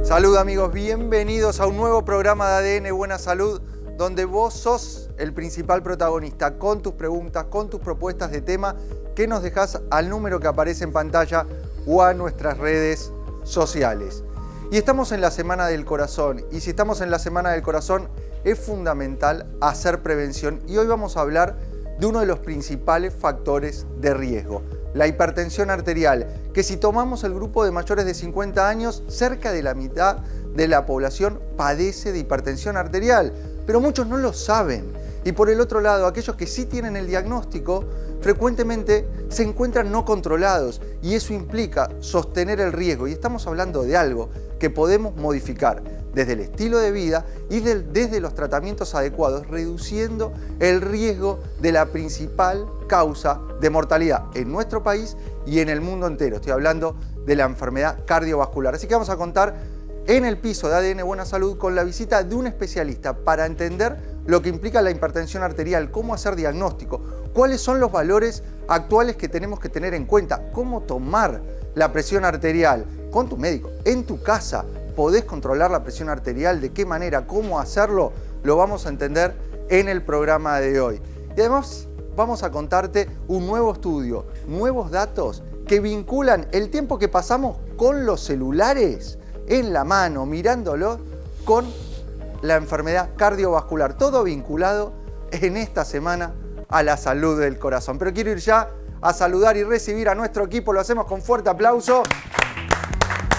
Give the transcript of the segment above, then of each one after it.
Salud amigos, bienvenidos a un nuevo programa de ADN Buena Salud, donde vos sos el principal protagonista con tus preguntas, con tus propuestas de tema que nos dejás al número que aparece en pantalla o a nuestras redes sociales. Y estamos en la Semana del Corazón, y si estamos en la Semana del Corazón es fundamental hacer prevención, y hoy vamos a hablar de uno de los principales factores de riesgo, la hipertensión arterial, que si tomamos el grupo de mayores de 50 años, cerca de la mitad de la población padece de hipertensión arterial, pero muchos no lo saben. Y por el otro lado, aquellos que sí tienen el diagnóstico, frecuentemente se encuentran no controlados, y eso implica sostener el riesgo, y estamos hablando de algo que podemos modificar desde el estilo de vida y desde los tratamientos adecuados, reduciendo el riesgo de la principal causa de mortalidad en nuestro país y en el mundo entero. Estoy hablando de la enfermedad cardiovascular. Así que vamos a contar en el piso de ADN Buena Salud con la visita de un especialista para entender lo que implica la hipertensión arterial, cómo hacer diagnóstico, cuáles son los valores actuales que tenemos que tener en cuenta, cómo tomar la presión arterial con tu médico, en tu casa. ¿Podés controlar la presión arterial? ¿De qué manera? ¿Cómo hacerlo? Lo vamos a entender en el programa de hoy. Y además vamos a contarte un nuevo estudio, nuevos datos que vinculan el tiempo que pasamos con los celulares en la mano, mirándolo, con la enfermedad cardiovascular. Todo vinculado en esta semana a la salud del corazón. Pero quiero ir ya a saludar y recibir a nuestro equipo. Lo hacemos con fuerte aplauso.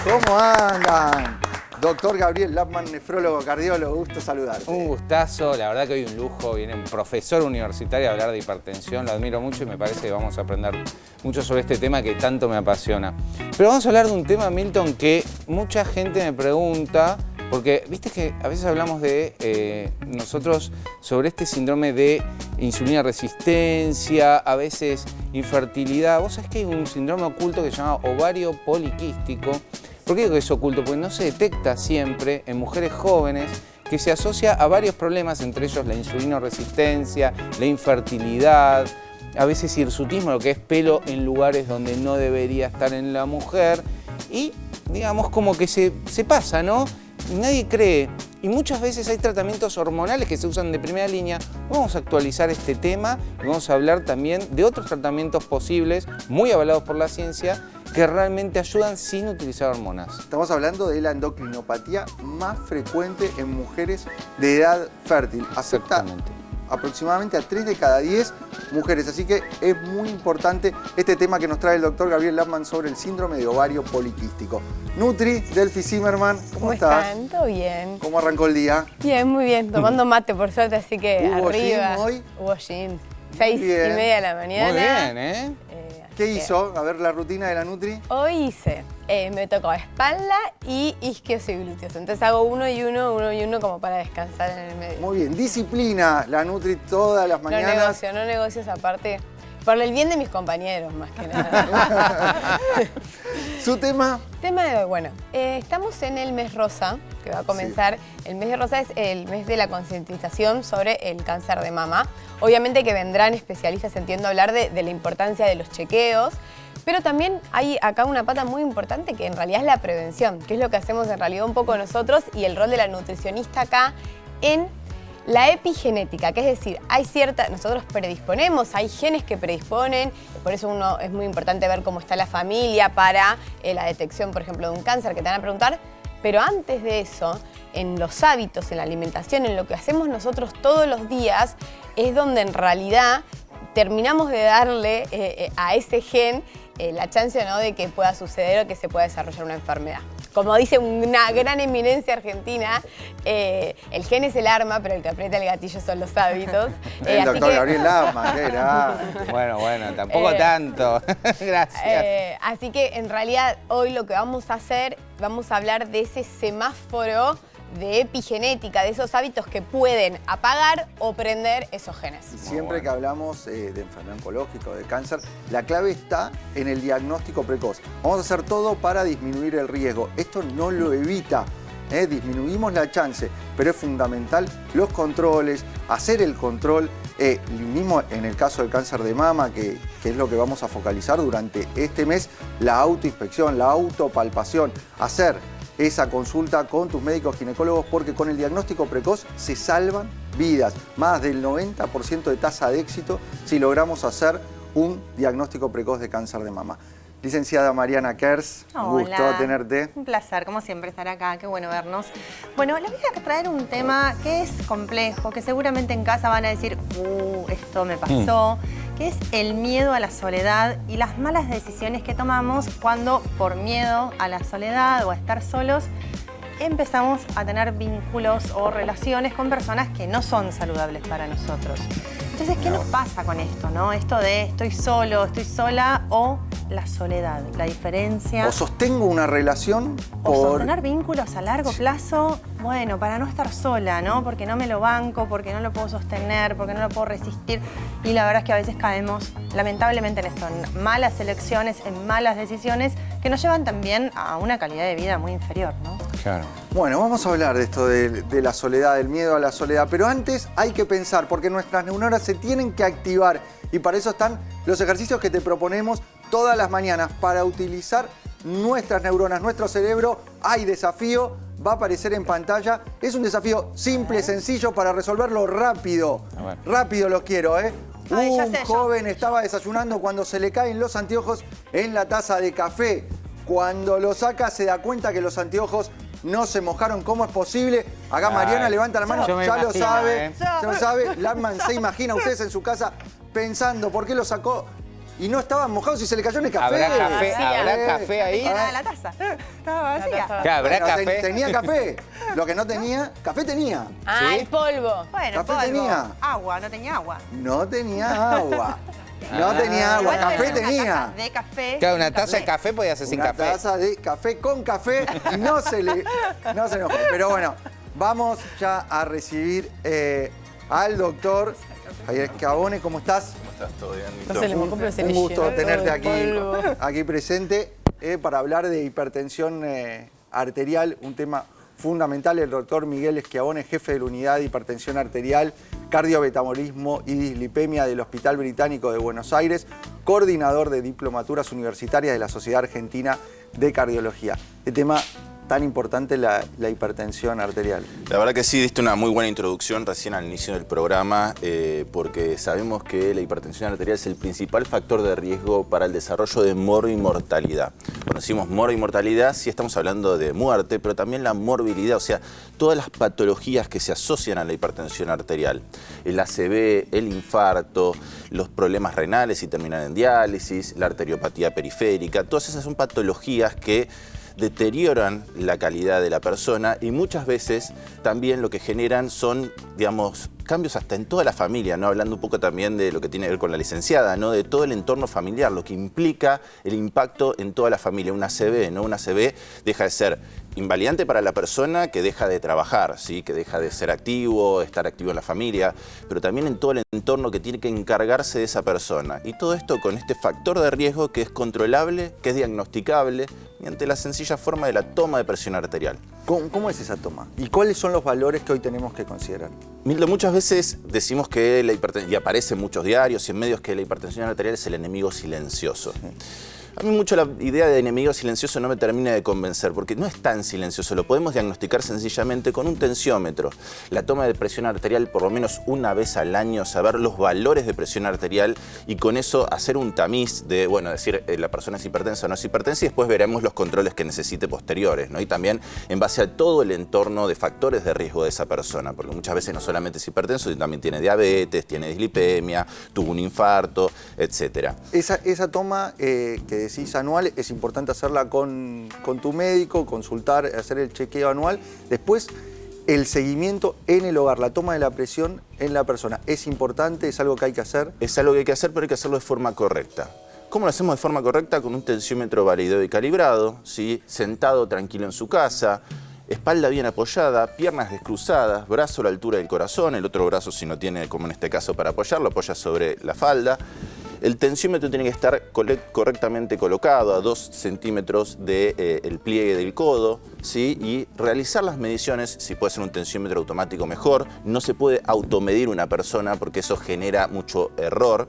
¿Cómo andan? Doctor Gabriel Lapman, nefrólogo, cardiólogo, gusto saludarte. Un gustazo, la verdad que hoy un lujo, viene un profesor universitario a hablar de hipertensión, lo admiro mucho y me parece que vamos a aprender mucho sobre este tema que tanto me apasiona. Pero vamos a hablar de un tema, Milton, que mucha gente me pregunta, porque viste que a veces hablamos de nosotros sobre este síndrome de insulina resistencia, a veces infertilidad. Vos sabés que hay un síndrome oculto que se llama ovario poliquístico. ¿Por qué digo que es oculto? Porque no se detecta siempre en mujeres jóvenes, que se asocia a varios problemas, entre ellos la insulinoresistencia, la infertilidad, a veces hirsutismo, lo que es pelo en lugares donde no debería estar en la mujer, y digamos como que se pasa, ¿no? Nadie cree. Y muchas veces hay tratamientos hormonales que se usan de primera línea. Vamos a actualizar este tema y vamos a hablar también de otros tratamientos posibles, muy avalados por la ciencia, que realmente ayudan sin utilizar hormonas. Estamos hablando de la endocrinopatía más frecuente en mujeres de edad fértil. Afecta aproximadamente a 3 de cada 10 mujeres. Así que es muy importante este tema que nos trae el doctor Gabriel Lapman sobre el síndrome de ovario poliquístico. Nutri, Delphi Zimmerman, ¿cómo estás? ¿Cómo están? ¿Todo bien? ¿Cómo arrancó el día? Bien, muy bien. Tomando mate, por suerte, así que ¿Hubo arriba. gym hoy? Hubo gym. 6:30 de la mañana. Muy bien, ¿eh? ¿Qué hizo? A ver la rutina de la Nutri. Hoy hice, me tocó espalda y isquios y glúteos. Entonces hago uno y uno como para descansar en el medio. Muy bien, disciplina, la Nutri todas las mañanas. No negocios aparte. Por el bien de mis compañeros, más que nada. ¿Su tema? Tema de hoy, bueno, estamos en el mes rosa, que va a comenzar. Sí. El mes de rosa es el mes de la concientización sobre el cáncer de mama. Obviamente que vendrán especialistas, entiendo, a hablar de la importancia de los chequeos, pero también hay acá una pata muy importante que en realidad es la prevención, que es lo que hacemos en realidad un poco nosotros, y el rol de la nutricionista acá en la epigenética, que es decir, nosotros predisponemos, hay genes que predisponen, por eso es muy importante ver cómo está la familia para la detección, por ejemplo, de un cáncer, que te van a preguntar, pero antes de eso, en los hábitos, en la alimentación, en lo que hacemos nosotros todos los días, es donde en realidad terminamos de darle a ese gen la chance, ¿no?, de que pueda suceder o que se pueda desarrollar una enfermedad. Como dice una gran eminencia argentina, el gen es el arma, pero el que aprieta el gatillo son los hábitos. El doctor Gabriel Lapman, qué grande. Bueno, tampoco tanto. Gracias. Así que en realidad hoy lo que vamos a hacer, vamos a hablar de ese semáforo de epigenética, de esos hábitos que pueden apagar o prender esos genes. Y siempre que hablamos de enfermedad oncológica o de cáncer, la clave está en el diagnóstico precoz. Vamos a hacer todo para disminuir el riesgo. Esto no lo evita, disminuimos la chance, pero es fundamental los controles, hacer el control, mismo en el caso del cáncer de mama, que es lo que vamos a focalizar durante este mes, la autoinspección, la autopalpación, hacer esa consulta con tus médicos ginecólogos, porque con el diagnóstico precoz se salvan vidas. Más del 90% de tasa de éxito si logramos hacer un diagnóstico precoz de cáncer de mama. Licenciada Mariana Kers, un gusto tenerte. Un placer, como siempre, estar acá. Qué bueno vernos. Bueno, les voy a traer un tema que es complejo, que seguramente en casa van a decir, esto me pasó, que es el miedo a la soledad y las malas decisiones que tomamos cuando, por miedo a la soledad o a estar solos, empezamos a tener vínculos o relaciones con personas que no son saludables para nosotros. Entonces, ¿qué nos pasa con esto, no? Esto de estoy solo, estoy sola o la soledad, la diferencia. O sostengo una relación o sostener vínculos a largo plazo, bueno, para no estar sola, ¿no? Porque no me lo banco, porque no lo puedo sostener, porque no lo puedo resistir. Y la verdad es que a veces caemos, lamentablemente, en esto, en malas elecciones, en malas decisiones, que nos llevan también a una calidad de vida muy inferior, ¿no? Claro. Bueno, vamos a hablar de esto de la soledad, del miedo a la soledad, pero antes hay que pensar, porque nuestras neuronas se tienen que activar y para eso están los ejercicios que te proponemos todas las mañanas para utilizar nuestras neuronas, nuestro cerebro. Hay desafío, va a aparecer en pantalla. Es un desafío simple, sencillo para resolverlo rápido. Rápido lo quiero, ¿eh? Un joven estaba desayunando cuando se le caen los anteojos en la taza de café. Cuando lo saca se da cuenta que los anteojos no se mojaron. ¿Cómo es posible? Acá Mariana levanta la mano, ya lo sabe. Ya lo sabe. Landman se imagina ustedes en su casa pensando por qué lo sacó y no estaban mojados y se le cayó en el café. ¿Habrá café ahí? Era la taza. Estaba vacía. ¿Habrá café? Tenía café. Lo que no tenía, café tenía. Ah, el polvo. Bueno, café polvo. tenía. Agua, no tenía agua. No tenía agua. No tenía agua, Igual café una tenía. taza de café. Claro, una taza de café podía ser sin café. Una taza de café con café y no se enojó. Pero bueno, vamos ya a recibir al doctor Javier Schiavone. ¿Cómo estás? ¿Cómo estás? ¿Todo bien? Un gusto tenerte aquí presente para hablar de hipertensión arterial, un tema fundamental. El doctor Miguel Schiavone, jefe de la unidad de hipertensión arterial, cardiobetamolismo y dislipemia del Hospital Británico de Buenos Aires, coordinador de diplomaturas universitarias de la Sociedad Argentina de Cardiología. El tema tan importante, la hipertensión arterial. La verdad que sí, diste una muy buena introducción recién al inicio del programa, porque sabemos que la hipertensión arterial es el principal factor de riesgo para el desarrollo de morbimortalidad. Cuando decimos morbimortalidad, sí estamos hablando de muerte, pero también la morbilidad, o sea, todas las patologías que se asocian a la hipertensión arterial. El ACV, el infarto, los problemas renales y terminan en diálisis, la arteriopatía periférica, todas esas son patologías que deterioran la calidad de la persona y muchas veces también lo que generan son, digamos, cambios hasta en toda la familia, ¿no? Hablando un poco también de lo que tiene que ver con la licenciada, ¿no? De todo el entorno familiar, lo que implica el impacto en toda la familia. Una ACV, ¿no? Una ACV deja de ser invalidante para la persona que deja de trabajar, ¿sí? Que deja de ser activo, estar activo en la familia, pero también en todo el entorno que tiene que encargarse de esa persona. Y todo esto con este factor de riesgo que es controlable, que es diagnosticable, mediante la sencilla forma de la toma de presión arterial. ¿Cómo es esa toma? ¿Y cuáles son los valores que hoy tenemos que considerar? Milton, muchas veces decimos que la hipertensión, y aparece en muchos diarios y en medios, que la hipertensión arterial es el enemigo silencioso. A mí mucho la idea de enemigo silencioso no me termina de convencer, porque no es tan silencioso, lo podemos diagnosticar sencillamente con un tensiómetro. La toma de presión arterial por lo menos una vez al año, saber los valores de presión arterial y con eso hacer un tamiz de, bueno, decir la persona es hipertensa o no es hipertensa y después veremos los controles que necesite posteriores, ¿no? Y también en base a todo el entorno de factores de riesgo de esa persona, porque muchas veces no solamente es hipertenso, sino también tiene diabetes, tiene dislipemia, tuvo un infarto, etc. Esa toma que decís anual, es importante hacerla con tu médico, consultar, hacer el chequeo anual. Después, el seguimiento en el hogar, la toma de la presión en la persona. ¿Es importante? ¿Es algo que hay que hacer? Es algo que hay que hacer, pero hay que hacerlo de forma correcta. ¿Cómo lo hacemos de forma correcta? Con un tensiómetro validado y calibrado, ¿sí? Sentado tranquilo en su casa, espalda bien apoyada, piernas descruzadas, brazo a la altura del corazón, el otro brazo, si no tiene, como en este caso, para apoyarlo, apoya sobre la falda. El tensiómetro tiene que estar correctamente colocado a 2 centímetros del pliegue del codo, ¿sí? Y realizar las mediciones, si puede ser un tensiómetro automático mejor. No se puede automedir una persona porque eso genera mucho error.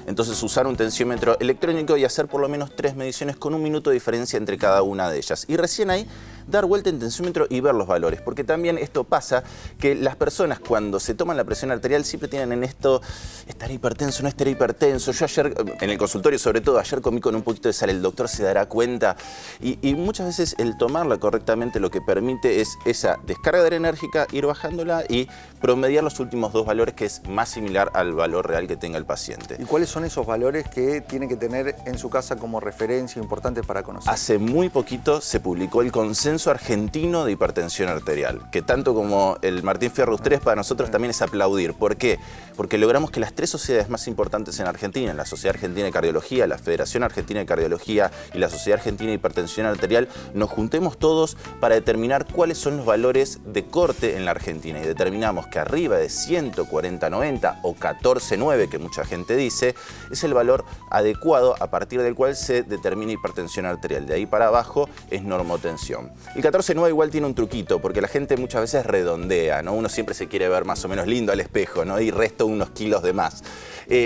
Entonces usar un tensiómetro electrónico y hacer por lo menos 3 mediciones con 1 minuto de diferencia entre cada una de ellas. Y recién ahí dar vuelta en tensiómetro y ver los valores, porque también esto pasa que las personas cuando se toman la presión arterial siempre tienen en esto, ¿estaré hipertenso, no estaré hipertenso? Yo ayer, en el consultorio sobre todo, ayer comí con un poquito de sal, el doctor se dará cuenta, y muchas veces el tomarla correctamente lo que permite es esa descarga adrenérgica, ir bajándola y promediar los últimos 2 valores, que es más similar al valor real que tenga el paciente. ¿Y cuáles son esos valores que tiene que tener en su casa como referencia importantes para conocer? Hace muy poquito se publicó el Consenso Argentino de Hipertensión Arterial, que tanto como el Martín Fierro 3 para nosotros también es aplaudir. ¿Por qué? Porque logramos que las 3 sociedades más importantes en Argentina, la Sociedad Argentina de Cardiología, la Federación Argentina de Cardiología y la Sociedad Argentina de Hipertensión Arterial, nos juntemos todos para determinar cuáles son los valores de corte en la Argentina, y determinamos que arriba de 140/90 o 14/9, que mucha gente dice, es el valor adecuado a partir del cual se determina hipertensión arterial. De ahí para abajo es normotensión. El 14/9 igual tiene un truquito, porque la gente muchas veces redondea, ¿no? Uno siempre se quiere ver más o menos lindo al espejo, ¿no? Y resto unos kilos de más.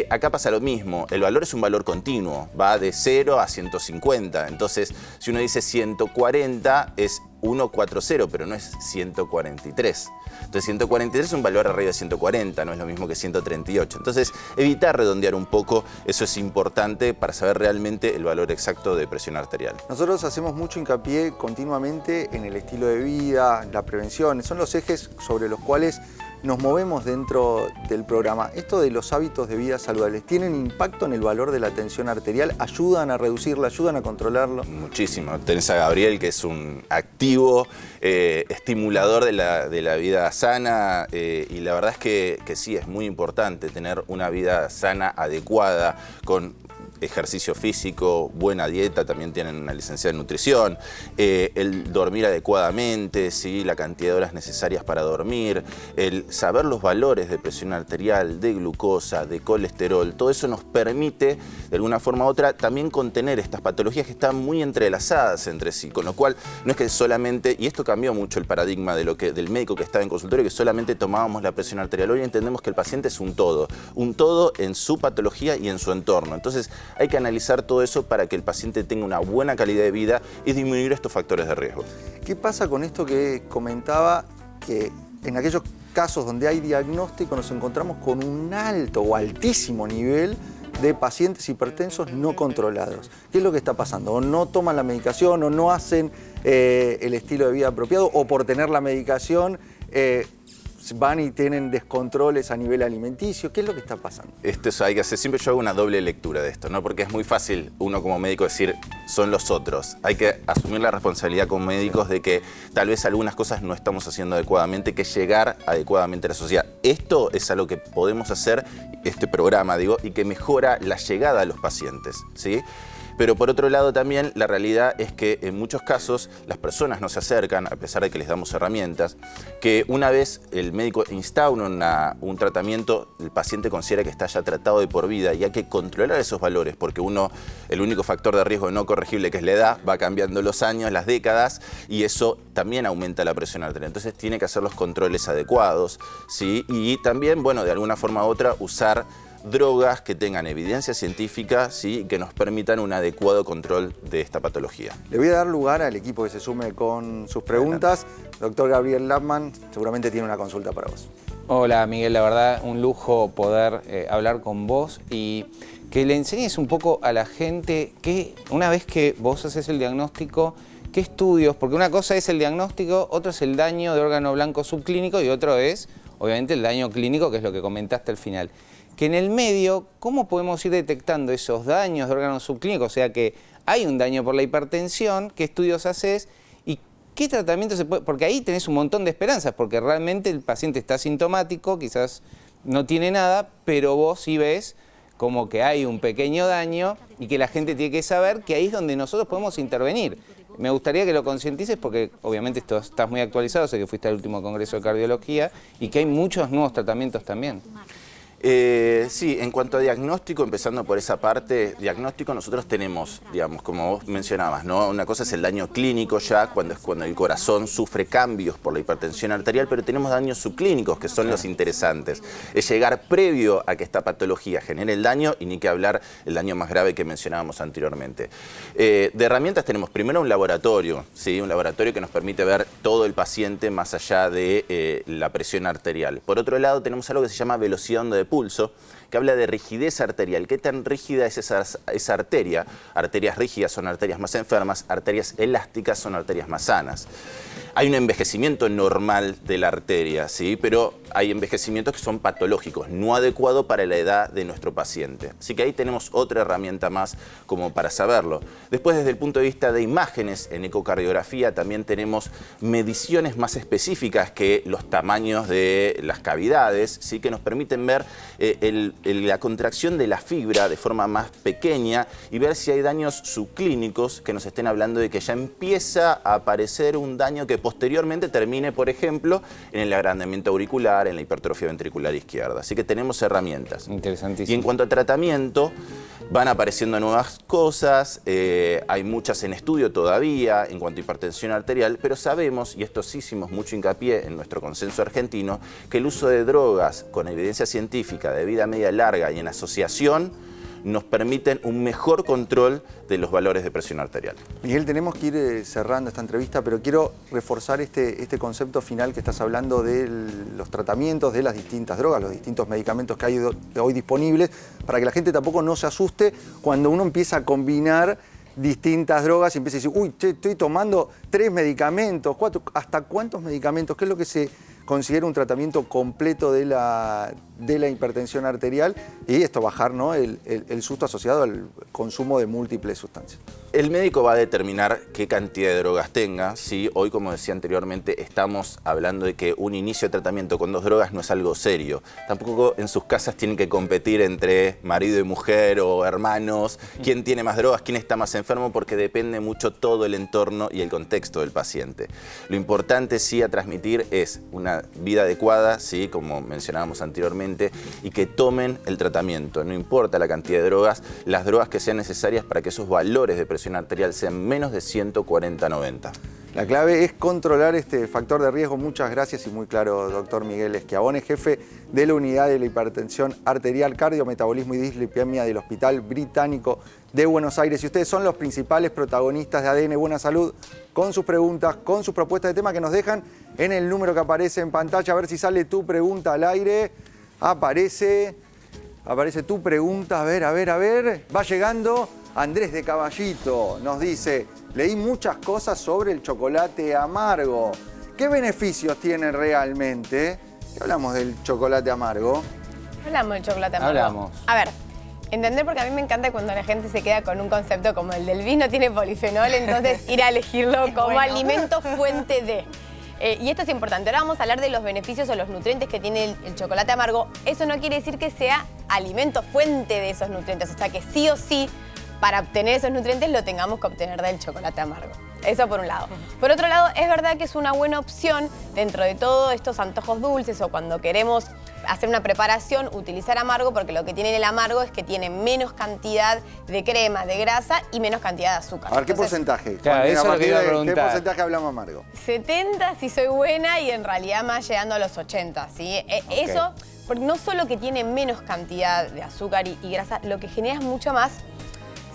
Acá pasa lo mismo, el valor es un valor continuo, va de 0 a 150. Entonces, si uno dice 140 es 140, pero no es 143. Entonces 143 es un valor arriba de 140, no es lo mismo que 138. Entonces evitar redondear un poco, eso es importante para saber realmente el valor exacto de presión arterial. Nosotros hacemos mucho hincapié continuamente en el estilo de vida, la prevención, son los ejes sobre los cuales nos movemos dentro del programa. Esto de los hábitos de vida saludables, ¿tienen impacto en el valor de la tensión arterial? ¿Ayudan a reducirla? ¿Ayudan a controlarlo? Muchísimo. Tenés a Gabriel, que es un activo estimulador de la vida sana, y la verdad es que sí, es muy importante tener una vida sana, adecuada, con ejercicio físico, buena dieta, también tienen una licenciada en nutrición, el dormir adecuadamente, ¿sí? La cantidad de horas necesarias para dormir, el saber los valores de presión arterial, de glucosa, de colesterol, todo eso nos permite, de alguna forma u otra, también contener estas patologías que están muy entrelazadas entre sí, con lo cual no es que solamente, y esto cambió mucho el paradigma del médico que estaba en consultorio, que solamente tomábamos la presión arterial. Hoy entendemos que el paciente es un todo en su patología y en su entorno. Entonces, hay que analizar todo eso para que el paciente tenga una buena calidad de vida y disminuir estos factores de riesgo. ¿Qué pasa con esto que comentaba, que en aquellos casos donde hay diagnóstico nos encontramos con un alto o altísimo nivel de pacientes hipertensos no controlados? ¿Qué es lo que está pasando? O no toman la medicación o no hacen el estilo de vida apropiado, o por tener la medicación van y tienen descontroles a nivel alimenticio. ¿Qué es lo que está pasando? Hay que hacer, siempre yo hago una doble lectura de esto, ¿no? Porque es muy fácil uno como médico decir, son los otros. Hay que asumir la responsabilidad como médicos de que tal vez algunas cosas no estamos haciendo adecuadamente, que llegar adecuadamente a la sociedad. Esto es algo que podemos hacer, este programa, digo, y que mejora la llegada a los pacientes, ¿sí? Pero por otro lado también la realidad es que en muchos casos las personas no se acercan, a pesar de que les damos herramientas, que una vez el médico instaura un tratamiento, el paciente considera que está ya tratado de por vida, y hay que controlar esos valores, porque el único factor de riesgo no corregible, que es la edad, va cambiando los años, las décadas, y eso también aumenta la presión arterial. Entonces tiene que hacer los controles adecuados, ¿sí? Y también, bueno, de alguna forma u otra, usar drogas que tengan evidencia científica, ¿sí? Que nos permitan un adecuado control de esta patología. Le voy a dar lugar al equipo que se sume con sus preguntas. Doctor Gabriel Lapman, seguramente tiene una consulta para vos. Hola Miguel, la verdad un lujo poder hablar con vos y que le enseñes un poco a la gente que una vez que vos haces el diagnóstico, qué estudios, porque una cosa es el diagnóstico, otro es el daño de órgano blanco subclínico y otro es obviamente el daño clínico, que es lo que comentaste al final. Que en el medio, ¿cómo podemos ir detectando esos daños de órganos subclínicos? O sea, que hay un daño por la hipertensión, ¿qué estudios haces? ¿Y qué tratamiento se puede...? Porque ahí tenés un montón de esperanzas, porque realmente el paciente está asintomático, quizás no tiene nada, pero vos sí ves como que hay un pequeño daño y que la gente tiene que saber que ahí es donde nosotros podemos intervenir. Me gustaría que lo concientices porque obviamente estás muy actualizado, sé que fuiste al último congreso de cardiología y que hay muchos nuevos tratamientos también. Sí, en cuanto a diagnóstico, empezando por esa parte, diagnóstico nosotros tenemos, digamos, como vos mencionabas, ¿no? Una cosa es el daño clínico ya, cuando el corazón sufre cambios por la hipertensión arterial, pero tenemos daños subclínicos, que son los interesantes. Es llegar previo a que esta patología genere el daño y ni que hablar el daño más grave que mencionábamos anteriormente. De herramientas tenemos primero un laboratorio, ¿sí? Un laboratorio que nos permite ver todo el paciente más allá de la presión arterial. Por otro lado, tenemos algo que se llama velocidad onda de pulso, que habla de rigidez arterial. ¿Qué tan rígida es esa arteria? Arterias rígidas son arterias más enfermas, arterias elásticas son arterias más sanas. Hay un envejecimiento normal de la arteria, ¿sí? Pero hay envejecimientos que son patológicos, no adecuados para la edad de nuestro paciente. Así que ahí tenemos otra herramienta más como para saberlo. Después, desde el punto de vista de imágenes, en ecocardiografía también tenemos mediciones más específicas que los tamaños de las cavidades, ¿sí? Que nos permiten ver la contracción de la fibra de forma más pequeña y ver si hay daños subclínicos que nos estén hablando de que ya empieza a aparecer un daño que posteriormente termine, por ejemplo, en el agrandamiento auricular, en la hipertrofia ventricular izquierda. Así que tenemos herramientas. Interesantísimo. Y en cuanto a tratamiento, van apareciendo nuevas cosas, hay muchas en estudio todavía en cuanto a hipertensión arterial, pero sabemos, y esto sí hicimos mucho hincapié en nuestro consenso argentino, que el uso de drogas con evidencia científica de vida media larga y en asociación nos permiten un mejor control de los valores de presión arterial. Miguel, tenemos que ir cerrando esta entrevista, pero quiero reforzar este concepto final que estás hablando de los tratamientos, de las distintas drogas, los distintos medicamentos que hay hoy disponibles, para que la gente tampoco no se asuste cuando uno empieza a combinar distintas drogas y empieza a decir, uy, estoy tomando 3 medicamentos, 4, ¿hasta cuántos medicamentos? ¿Qué es lo que se considera un tratamiento completo de la hipertensión arterial? Y esto, bajar, ¿no?, el susto asociado al consumo de múltiples sustancias. El médico va a determinar qué cantidad de drogas tenga. ¿Sí? Hoy, como decía anteriormente, estamos hablando de que un inicio de tratamiento con 2 drogas no es algo serio. Tampoco en sus casas tienen que competir entre marido y mujer o hermanos, quién tiene más drogas, quién está más enfermo, porque depende mucho todo el entorno y el contexto del paciente. Lo importante sí a transmitir es una vida adecuada, ¿sí?, como mencionábamos anteriormente, y que tomen el tratamiento. No importa la cantidad de drogas, las drogas que sean necesarias para que esos valores de presión arterial sean menos de 140/90. La clave es controlar este factor de riesgo. Muchas gracias y muy claro, doctor Miguel Schiavone, jefe de la unidad de la hipertensión arterial, cardiometabolismo y dislipemia del Hospital Británico de Buenos Aires. Y ustedes son los principales protagonistas de ADN Buena Salud, con sus preguntas, con sus propuestas de tema que nos dejan en el número que aparece en pantalla. A ver si sale tu pregunta al aire. Aparece tu pregunta. A ver. Va llegando Andrés de Caballito. Nos dice, leí muchas cosas sobre el chocolate amargo. ¿Qué beneficios tiene realmente? ¿Qué hablamos del chocolate amargo? Hablamos del chocolate amargo. Hablamos. A ver, entender, porque a mí me encanta cuando la gente se queda con un concepto como el del vino tiene polifenol, entonces ir a elegirlo como alimento fuente de. Y esto es importante. Ahora vamos a hablar de los beneficios o los nutrientes que tiene el chocolate amargo. Eso no quiere decir que sea alimento fuente de esos nutrientes. O sea que sí o sí, para obtener esos nutrientes lo tengamos que obtener del chocolate amargo. Eso por un lado. Por otro lado, es verdad que es una buena opción dentro de todos estos antojos dulces o cuando queremos hacer una preparación, utilizar amargo, porque lo que tiene el amargo es que tiene menos cantidad de crema, de grasa y menos cantidad de azúcar. A ver, ¿qué porcentaje? Claro, Juan, eso es lo que iba a ¿qué preguntar. porcentaje hablamos amargo? 70 si soy buena y en realidad más llegando a los 80, ¿sí? Eso, porque no solo que tiene menos cantidad de azúcar y grasa, lo que genera es mucho más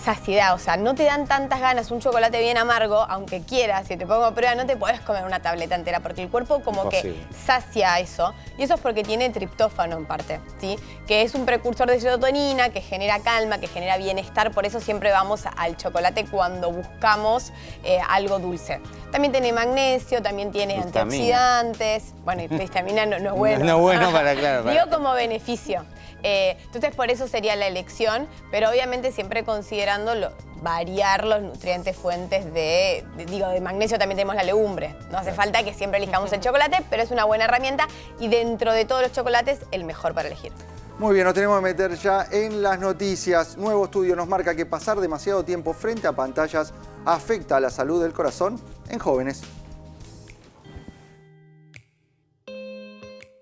saciedad, o sea, no te dan tantas ganas un chocolate bien amargo, aunque quieras, si te pongo a prueba, no te podés comer una tableta entera, porque el cuerpo como que sacia eso, y eso es porque tiene triptófano en parte, ¿sí? Que es un precursor de serotonina, que genera calma, que genera bienestar, por eso siempre vamos al chocolate cuando buscamos algo dulce. También tiene magnesio, también tiene antioxidantes, bueno, y histamina no es bueno. No es bueno para, claro. Digo como beneficio. Entonces por eso sería la elección, pero obviamente siempre considerando variar los nutrientes fuentes de magnesio. También tenemos la legumbre. No hace falta que siempre elijamos el chocolate, pero es una buena herramienta y dentro de todos los chocolates el mejor para elegir. Muy bien, nos tenemos que meter ya en las noticias. Nuevo estudio nos marca que pasar demasiado tiempo frente a pantallas afecta a la salud del corazón en jóvenes.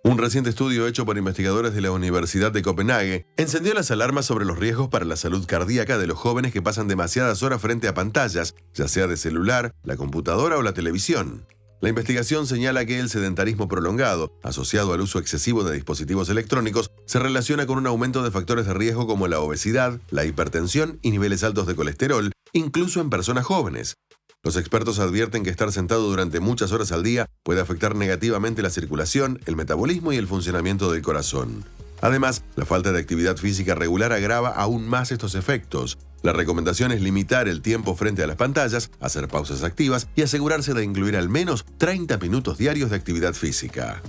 Un reciente estudio hecho por investigadores de la Universidad de Copenhague encendió las alarmas sobre los riesgos para la salud cardíaca de los jóvenes que pasan demasiadas horas frente a pantallas, ya sea de celular, la computadora o la televisión. La investigación señala que el sedentarismo prolongado, asociado al uso excesivo de dispositivos electrónicos, se relaciona con un aumento de factores de riesgo como la obesidad, la hipertensión y niveles altos de colesterol, incluso en personas jóvenes. Los expertos advierten que estar sentado durante muchas horas al día puede afectar negativamente la circulación, el metabolismo y el funcionamiento del corazón. Además, la falta de actividad física regular agrava aún más estos efectos. La recomendación es limitar el tiempo frente a las pantallas, hacer pausas activas y asegurarse de incluir al menos 30 minutos diarios de actividad física.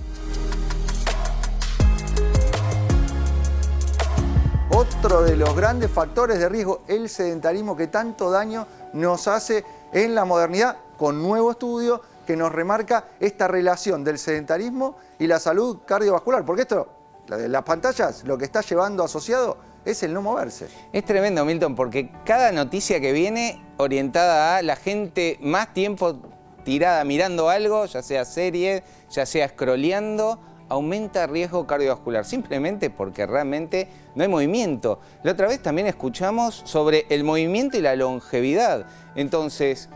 Otro de los grandes factores de riesgo, el sedentarismo que tanto daño nos hace en la modernidad, con nuevo estudio que nos remarca esta relación del sedentarismo y la salud cardiovascular. Porque esto, las pantallas, lo que está llevando asociado es el no moverse. Es tremendo, Milton, porque cada noticia que viene orientada a la gente más tiempo tirada mirando algo, ya sea serie, ya sea scrolleando, aumenta el riesgo cardiovascular, simplemente porque realmente no hay movimiento. La otra vez también escuchamos sobre el movimiento y la longevidad. Entonces,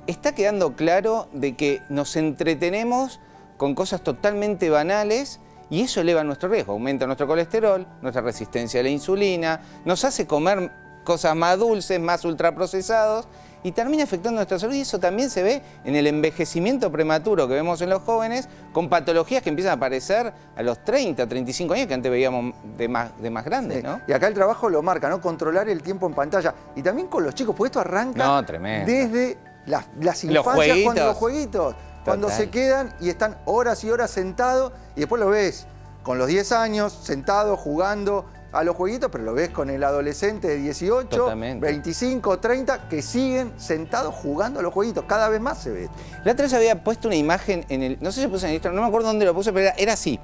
está quedando claro de que nos entretenemos con cosas totalmente banales y eso eleva nuestro riesgo, aumenta nuestro colesterol, nuestra resistencia a la insulina, nos hace comer cosas más dulces, más ultraprocesados y termina afectando nuestra salud y eso también se ve en el envejecimiento prematuro que vemos en los jóvenes con patologías que empiezan a aparecer a los 30, 35 años que antes veíamos de más grandes, ¿no? Y acá el trabajo lo marca, ¿no? Controlar el tiempo en pantalla y también con los chicos, porque esto arranca desde las infancias, cuando los jueguitos, cuando se quedan y están horas y horas sentados y después lo ves con los 10 años sentados jugando a los jueguitos, pero lo ves con el adolescente de 18, 25, 30, que siguen sentados jugando a los jueguitos. Cada vez más se ve esto. La otra vez había puesto una imagen en el... No sé si puse en el Instagram, no me acuerdo dónde lo puse, pero era así.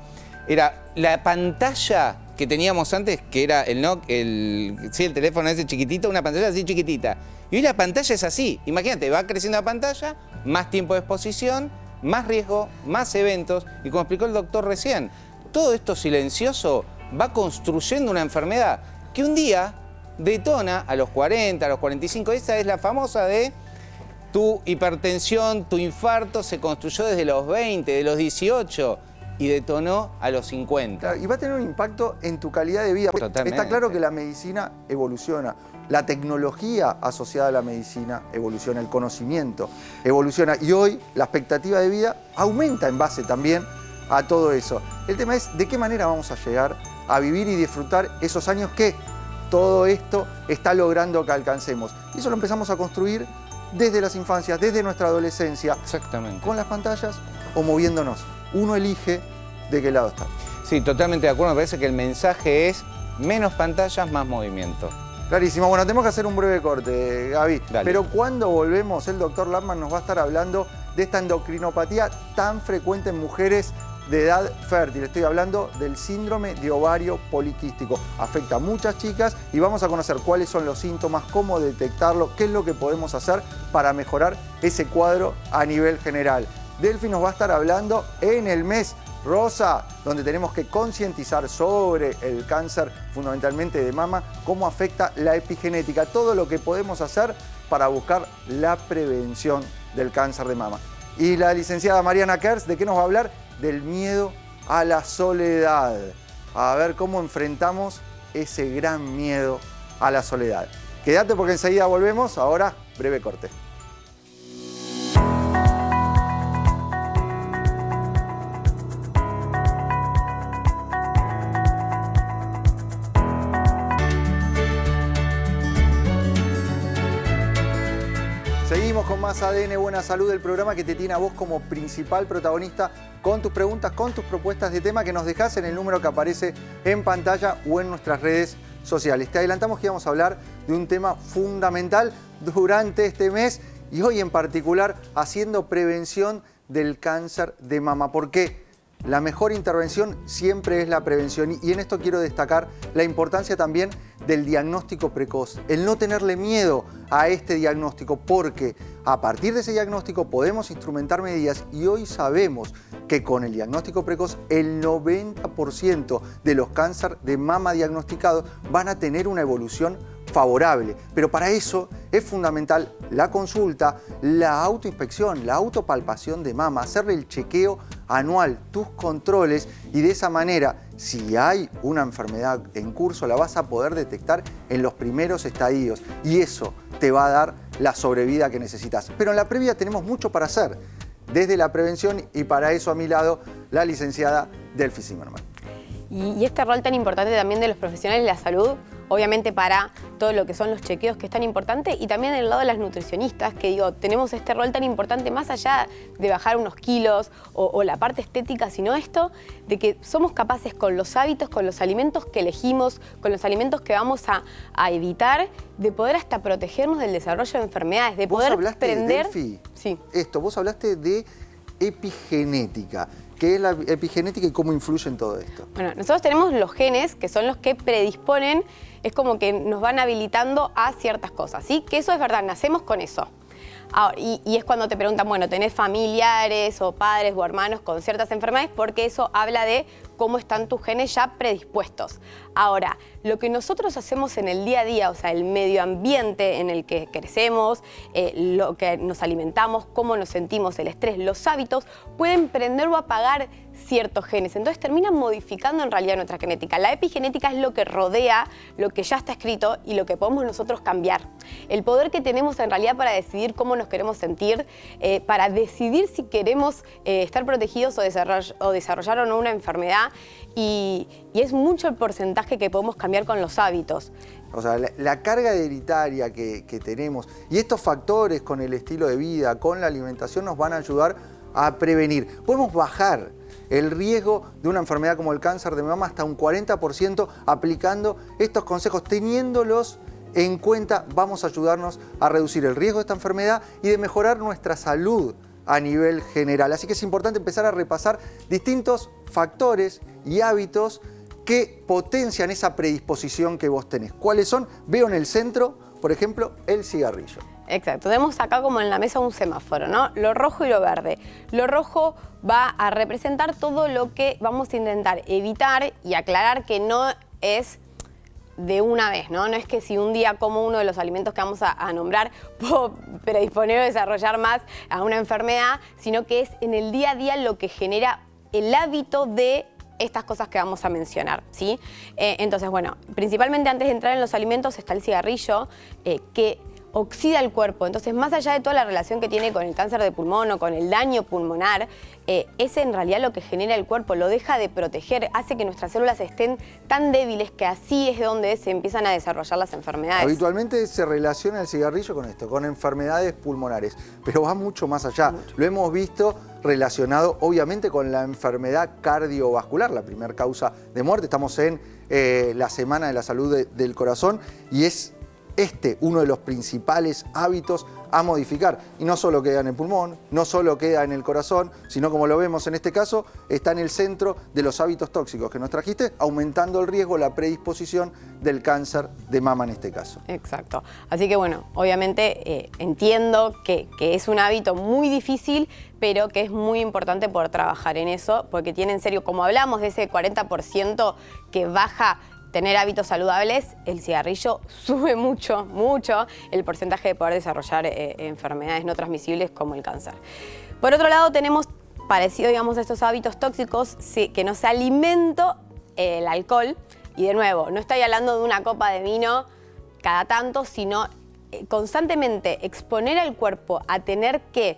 Era la pantalla que teníamos antes, que era el teléfono ese chiquitito, una pantalla así chiquitita. Y hoy la pantalla es así. Imagínate, va creciendo la pantalla, más tiempo de exposición, más riesgo, más eventos. Y como explicó el doctor recién, todo esto silencioso va construyendo una enfermedad que un día detona a los 40, a los 45. Esa es la famosa de tu hipertensión, tu infarto se construyó desde los 20, de los 18 y detonó a los 50. Claro, y va a tener un impacto en tu calidad de vida. Totalmente. Está claro que la medicina evoluciona. La tecnología asociada a la medicina evoluciona, el conocimiento evoluciona. Y hoy la expectativa de vida aumenta en base también a todo eso. El tema es de qué manera vamos a llegar a vivir y disfrutar esos años que todo esto está logrando que alcancemos. Y eso lo empezamos a construir desde las infancias, desde nuestra adolescencia. Exactamente. Con las pantallas o moviéndonos. Uno elige de qué lado está. Sí, totalmente de acuerdo. Me parece que el mensaje es menos pantallas, más movimiento. Clarísimo. Bueno, tenemos que hacer un breve corte, Gaby. Dale. Pero cuando volvemos, el doctor Landman nos va a estar hablando de esta endocrinopatía tan frecuente en mujeres de edad fértil. Estoy hablando del síndrome de ovario poliquístico. Afecta a muchas chicas y vamos a conocer cuáles son los síntomas, cómo detectarlo, qué es lo que podemos hacer para mejorar ese cuadro a nivel general. Delphi nos va a estar hablando en el mes rosa, donde tenemos que concientizar sobre el cáncer, fundamentalmente de mama, cómo afecta la epigenética, todo lo que podemos hacer para buscar la prevención del cáncer de mama. Y la licenciada Mariana Kers, ¿de qué nos va a hablar? Del miedo a la soledad. A ver cómo enfrentamos ese gran miedo a la soledad. Quédate porque enseguida volvemos. Ahora, breve corte. Seguimos con más ADN Buena Salud, el programa que te tiene a vos como principal protagonista con tus preguntas, con tus propuestas de tema que nos dejás en el número que aparece en pantalla o en nuestras redes sociales. Te adelantamos que íbamos a hablar de un tema fundamental durante este mes y hoy en particular haciendo prevención del cáncer de mama. ¿Por qué? la mejor intervención siempre es la prevención. Y en esto quiero destacar la importancia también del diagnóstico precoz. El no tenerle miedo a este diagnóstico, porque a partir de ese diagnóstico podemos instrumentar medidas y hoy sabemos que con el diagnóstico precoz el 90% de los cánceres de mama diagnosticados van a tener una evolución favorable. Pero para eso es fundamental la consulta, la autoinspección, la autopalpación de mama, hacerle el chequeo anual, tus controles, y de esa manera, si hay una enfermedad en curso, la vas a poder detectar en los primeros estadios y eso te va a dar la sobrevida que necesitas. Pero en la previa tenemos mucho para hacer, desde la prevención, y para eso a mi lado la licenciada Delphi Zimmerman. Y este rol tan importante también de los profesionales de la salud, obviamente para todo lo que son los chequeos, que es tan importante, y también del lado de las nutricionistas, que digo, tenemos este rol tan importante más allá de bajar unos kilos o la parte estética, sino esto de que somos capaces con los hábitos, con los alimentos que elegimos, con los alimentos que vamos a evitar, de poder hasta protegernos del desarrollo de enfermedades, de poder prender... Delphi, sí. Vos hablaste de epigenética. ¿Qué es la epigenética y cómo influye en todo esto? Bueno, nosotros tenemos los genes que son los que predisponen, es como que nos van habilitando a ciertas cosas, ¿sí? Que eso es verdad, nacemos con eso. Ahora, y es cuando te preguntan, bueno, ¿tenés familiares o padres o hermanos con ciertas enfermedades? Porque eso habla de cómo están tus genes ya predispuestos. Ahora, lo que nosotros hacemos en el día a día, o sea, el medio ambiente en el que crecemos, lo que nos alimentamos, cómo nos sentimos, el estrés, los hábitos, pueden prender o apagar ciertos genes. Entonces terminan modificando en realidad nuestra genética. La epigenética es lo que rodea lo que ya está escrito y lo que podemos nosotros cambiar. El poder que tenemos en realidad para decidir cómo nos queremos sentir, para decidir si queremos estar protegidos o desarrollar o no una enfermedad, y es mucho el porcentaje que podemos cambiar con los hábitos. O sea, la carga hereditaria que tenemos y estos factores con el estilo de vida, con la alimentación, nos van a ayudar a prevenir. Podemos bajar el riesgo de una enfermedad como el cáncer de mama hasta un 40% aplicando estos consejos, teniéndolos en cuenta. Vamos a ayudarnos a reducir el riesgo de esta enfermedad y de mejorar nuestra salud a nivel general. Así que es importante empezar a repasar distintos factores y hábitos que potencian esa predisposición que vos tenés. ¿Cuáles son? Veo en el centro, por ejemplo, el cigarrillo. Exacto, tenemos acá como en la mesa un semáforo, ¿no? Lo rojo y lo verde. Lo rojo va a representar todo lo que vamos a intentar evitar y aclarar que no es de una vez, ¿no? No es que si un día como uno de los alimentos que vamos a nombrar puedo predisponer o desarrollar más a una enfermedad, sino que es en el día a día lo que genera el hábito de estas cosas que vamos a mencionar, ¿sí? Entonces, bueno, principalmente antes de entrar en los alimentos está el cigarrillo, que oxida el cuerpo. Entonces, más allá de toda la relación que tiene con el cáncer de pulmón o con el daño pulmonar, es en realidad lo que genera el cuerpo, lo deja de proteger, hace que nuestras células estén tan débiles que así es donde se empiezan a desarrollar las enfermedades. Habitualmente se relaciona el cigarrillo con esto, con enfermedades pulmonares, pero va mucho más allá. Lo hemos visto relacionado obviamente con la enfermedad cardiovascular, la primera causa de muerte. Estamos en la Semana de la Salud del Corazón y es uno de los principales hábitos a modificar. Y no solo queda en el pulmón, no solo queda en el corazón, sino como lo vemos en este caso, está en el centro de los hábitos tóxicos que nos trajiste, aumentando el riesgo, la predisposición del cáncer de mama en este caso. Exacto. Así que bueno, obviamente entiendo que es un hábito muy difícil, pero que es muy importante poder trabajar en eso, porque tiene en serio, como hablamos de ese 40% que baja tener hábitos saludables, el cigarrillo sube mucho, mucho el porcentaje de poder desarrollar enfermedades no transmisibles como el cáncer. Por otro lado, tenemos parecido, digamos, a estos hábitos tóxicos, que no sea alimento, el alcohol. Y de nuevo, no estoy hablando de una copa de vino cada tanto, sino constantemente exponer al cuerpo a tener que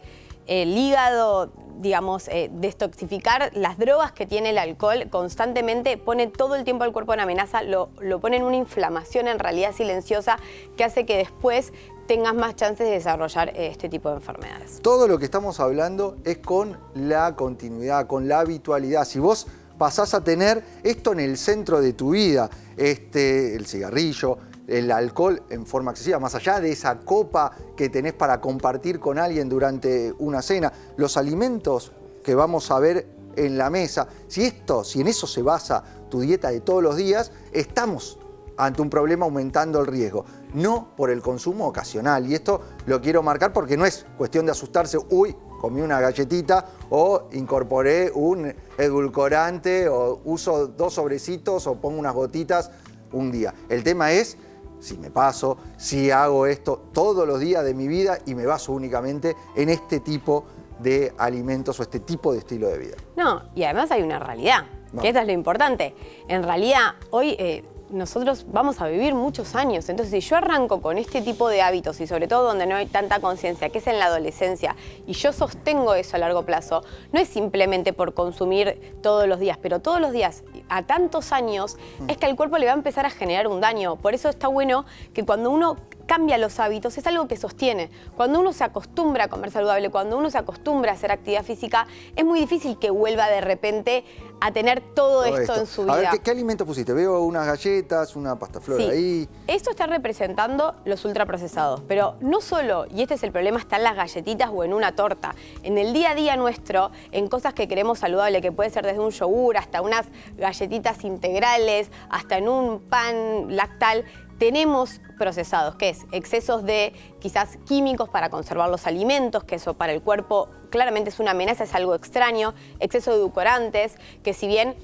el hígado, digamos, destoxificar las drogas que tiene el alcohol constantemente, pone todo el tiempo al cuerpo en amenaza, lo pone en una inflamación en realidad silenciosa que hace que después tengas más chances de desarrollar este tipo de enfermedades. Todo lo que estamos hablando es con la continuidad, con la habitualidad. Si vos pasás a tener esto en el centro de tu vida, el cigarrillo, el alcohol en forma excesiva, más allá de esa copa que tenés para compartir con alguien durante una cena, los alimentos que vamos a ver en la mesa. Si en eso se basa tu dieta de todos los días, estamos ante un problema aumentando el riesgo, no por el consumo ocasional. Y esto lo quiero marcar porque no es cuestión de asustarse, uy, comí una galletita o incorporé un edulcorante o uso 2 sobrecitos o pongo unas gotitas un día. El tema es si me paso, si hago esto todos los días de mi vida y me baso únicamente en este tipo de alimentos o este tipo de estilo de vida. No, y además hay una realidad, que esto es lo importante. En realidad, hoy nosotros vamos a vivir muchos años, entonces si yo arranco con este tipo de hábitos y sobre todo donde no hay tanta conciencia, que es en la adolescencia, y yo sostengo eso a largo plazo, no es simplemente por consumir todos los días, pero todos los días, a tantos años, es que al cuerpo le va a empezar a generar un daño. Por eso está bueno que cuando uno cambia los hábitos, es algo que sostiene. Cuando uno se acostumbra a comer saludable, cuando uno se acostumbra a hacer actividad física, es muy difícil que vuelva de repente a tener todo esto en su vida. A ver, ¿qué alimentos pusiste? Veo unas galletas, una pasta flor ahí. Esto está representando los ultraprocesados, pero no solo, y este es el problema, está en las galletitas o en una torta. En el día a día nuestro, en cosas que queremos saludable, que puede ser desde un yogur hasta unas galletitas integrales, hasta en un pan lactal, tenemos procesados, que es excesos de quizás químicos para conservar los alimentos, que eso para el cuerpo claramente es una amenaza, es algo extraño, exceso de edulcorantes, que si bien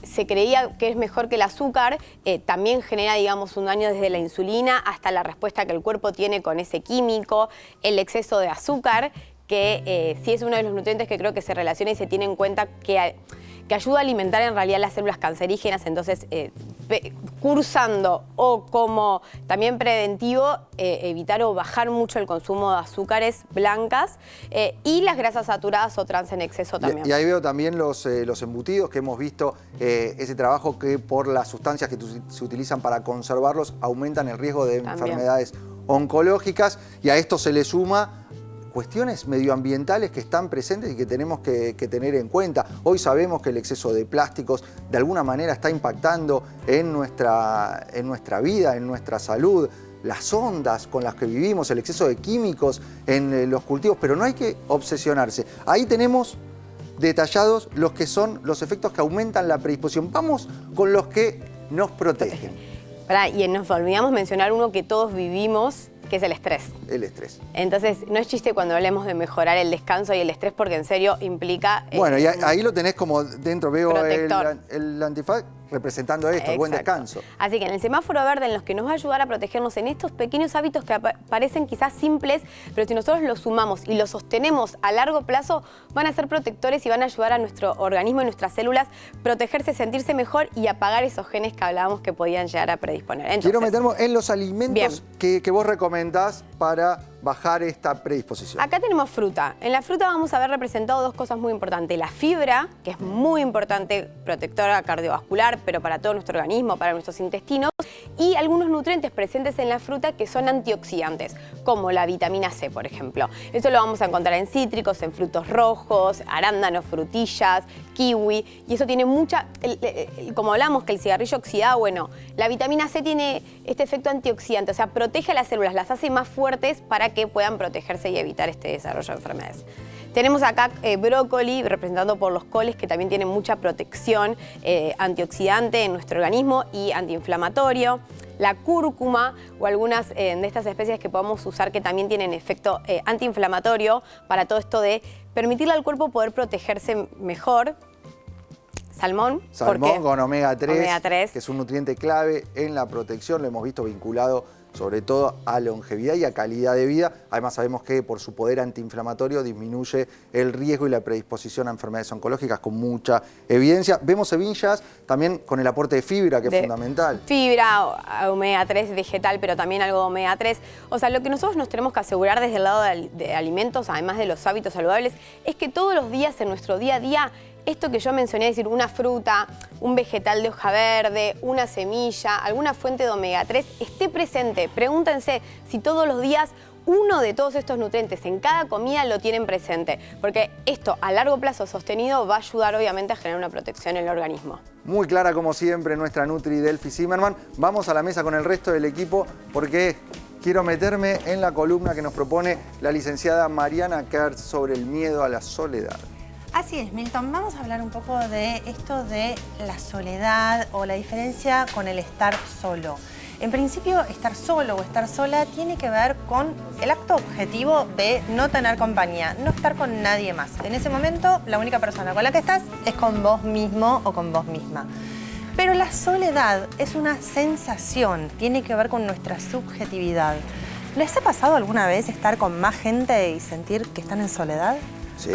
se creía que es mejor que el azúcar, también genera, digamos, un daño desde la insulina hasta la respuesta que el cuerpo tiene con ese químico, el exceso de azúcar, que sí es uno de los nutrientes que creo que se relaciona y se tiene en cuenta que ayuda a alimentar en realidad las células cancerígenas, entonces cursando o como también preventivo, evitar o bajar mucho el consumo de azúcares blancas y las grasas saturadas o trans en exceso también. Y ahí veo también los embutidos, que hemos visto ese trabajo que por las sustancias que se utilizan para conservarlos aumentan el riesgo de enfermedades oncológicas, y a esto se le suma cuestiones medioambientales que están presentes y que tenemos que tener en cuenta. Hoy sabemos que el exceso de plásticos de alguna manera está impactando en nuestra vida, en nuestra salud, las ondas con las que vivimos, el exceso de químicos en los cultivos, pero no hay que obsesionarse. Ahí tenemos detallados los que son los efectos que aumentan la predisposición. Vamos con los que nos protegen. Y nos olvidamos mencionar uno que todos vivimos, que es el estrés. El estrés. Entonces, no es chiste cuando hablemos de mejorar el descanso y el estrés, porque en serio implica... Bueno, y ahí lo tenés como dentro, veo el antifaz representando esto, el buen descanso. Así que en el semáforo verde, en los que nos va a ayudar a protegernos en estos pequeños hábitos que parecen quizás simples, pero si nosotros los sumamos y los sostenemos a largo plazo, van a ser protectores y van a ayudar a nuestro organismo y nuestras células protegerse, sentirse mejor y apagar esos genes que hablábamos que podían llegar a predisponer. Entonces, quiero meterme en los alimentos que vos recomendás para bajar esta predisposición. Acá tenemos fruta. En la fruta vamos a ver representado dos cosas muy importantes. La fibra, que es muy importante, protectora cardiovascular, pero para todo nuestro organismo, para nuestros intestinos, y algunos nutrientes presentes en la fruta que son antioxidantes, como la vitamina C, por ejemplo. Eso lo vamos a encontrar en cítricos, en frutos rojos, arándanos, frutillas, kiwi, y eso tiene mucha... como hablamos que el cigarrillo oxidado, bueno, la vitamina C tiene este efecto antioxidante, o sea, protege a las células, las hace más fuertes para que puedan protegerse y evitar este desarrollo de enfermedades. Tenemos acá brócoli, representado por los coles, que también tienen mucha protección antioxidante en nuestro organismo y antiinflamatorio. La cúrcuma o algunas de estas especies que podemos usar que también tienen efecto antiinflamatorio para todo esto de permitirle al cuerpo poder protegerse mejor. Salmón con omega 3, que es un nutriente clave en la protección, lo hemos visto vinculado sobre todo a longevidad y a calidad de vida. Además sabemos que por su poder antiinflamatorio disminuye el riesgo y la predisposición a enfermedades oncológicas con mucha evidencia. Vemos semillas también con el aporte de fibra, que es fundamental. Fibra, omega 3 vegetal, pero también algo de omega 3. O sea, lo que nosotros nos tenemos que asegurar desde el lado de alimentos, además de los hábitos saludables, es que todos los días en nuestro día a día, esto que yo mencioné, es decir, una fruta, un vegetal de hoja verde, una semilla, alguna fuente de omega 3, esté presente. Pregúntense si todos los días uno de todos estos nutrientes en cada comida lo tienen presente, porque esto a largo plazo sostenido va a ayudar obviamente a generar una protección en el organismo. Muy clara como siempre nuestra Nutri Delphi Zimmerman. Vamos a la mesa con el resto del equipo porque quiero meterme en la columna que nos propone la licenciada Mariana Kertz sobre el miedo a la soledad. Así es, Milton. Vamos a hablar un poco de esto de la soledad o la diferencia con el estar solo. En principio, estar solo o estar sola tiene que ver con el acto objetivo de no tener compañía, no estar con nadie más. En ese momento, la única persona con la que estás es con vos mismo o con vos misma. Pero la soledad es una sensación, tiene que ver con nuestra subjetividad. ¿Les ha pasado alguna vez estar con más gente y sentir que están en soledad? Sí.